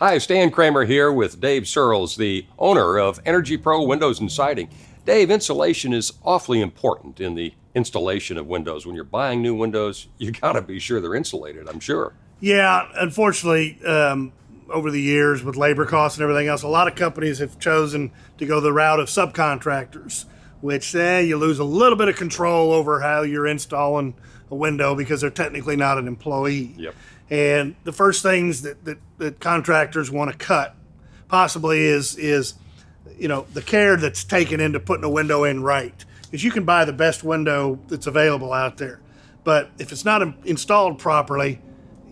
Hi, Stan Kramer here with Dave Searles, the owner of Energy Pro Windows and Siding. Dave, insulation is awfully important in the installation of windows. When you're buying new windows, you got to be sure they're insulated, I'm sure. Yeah, unfortunately, over the years with labor costs and everything else, a lot of companies have chosen to go the route of subcontractors, which you lose a little bit of control over how you're installing a window because they're technically not an employee. Yep. And the first things that contractors want to cut possibly is the care that's taken into putting a window in right. Because you can buy the best window that's available out there, but if it's not installed properly,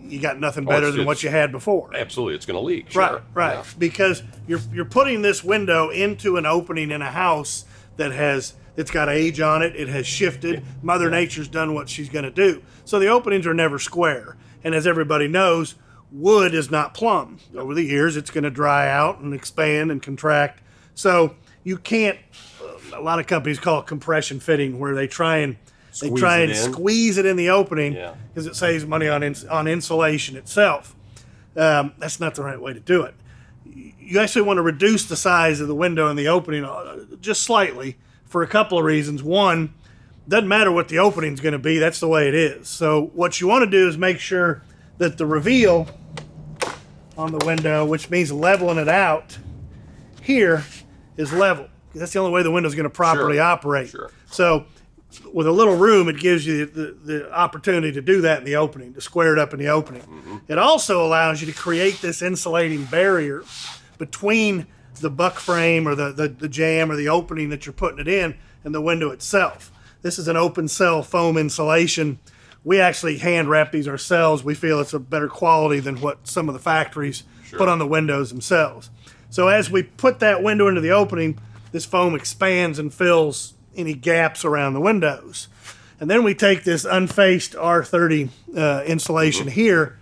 you got nothing better than what you had before. Absolutely, it's going to leak. Sure. Right. Yeah. Because you're putting this window into an opening in a house it's got age on it. It has shifted. Mother Nature's done what she's going to do. So the openings are never square. And as everybody knows, wood is not plumb. Over the years, it's going to dry out and expand and contract. So you can't. A lot of companies call it compression fitting, where they try and squeeze it in the opening because it saves money on insulation itself. That's not the right way to do it. You actually want to reduce the size of the window in the opening just slightly for a couple of reasons. One, doesn't matter what the opening is going to be, that's the way it is. So what you want to do is make sure that the reveal on the window, which means leveling it out here, is level. That's the only way the window is going to properly operate. Sure. So with a little room, it gives you the opportunity to do that in the opening, to square it up in the opening. Mm-hmm. It also allows you to create this insulating barrier between the buck frame or the jamb or the opening that you're putting it in and the window itself. This is an open cell foam insulation. We actually hand wrap these ourselves. We feel it's a better quality than what some of the factories put on the windows themselves. So as we put that window into the opening, this foam expands and fills any gaps around the windows. And then we take this unfaced R30 insulation here.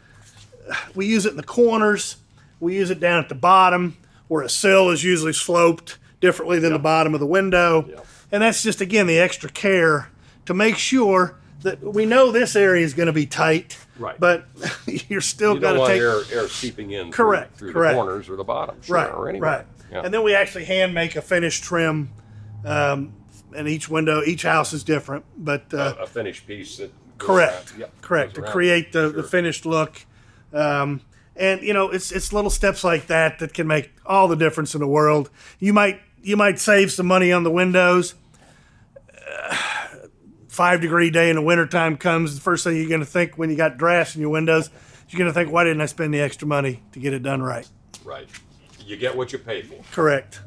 We use it in the corners. We use it down at the bottom where a sill is usually sloped differently than the bottom of the window. Yep. And that's just, again, the extra care to make sure that we know this area is going to be tight, but you're still going to take air seeping in through the corners or the bottom, or anywhere. Yeah. And then we actually hand make a finished trim, and each house is different, but a finished piece that correct to create the finished look. And it's little steps like that can make all the difference in the world. You might save some money on the windows. 5-degree day in the wintertime comes, the first thing you're going to think when you got drafts in your windows, you're going to think, why didn't I spend the extra money to get it done right? Right. You get what you pay for. Correct.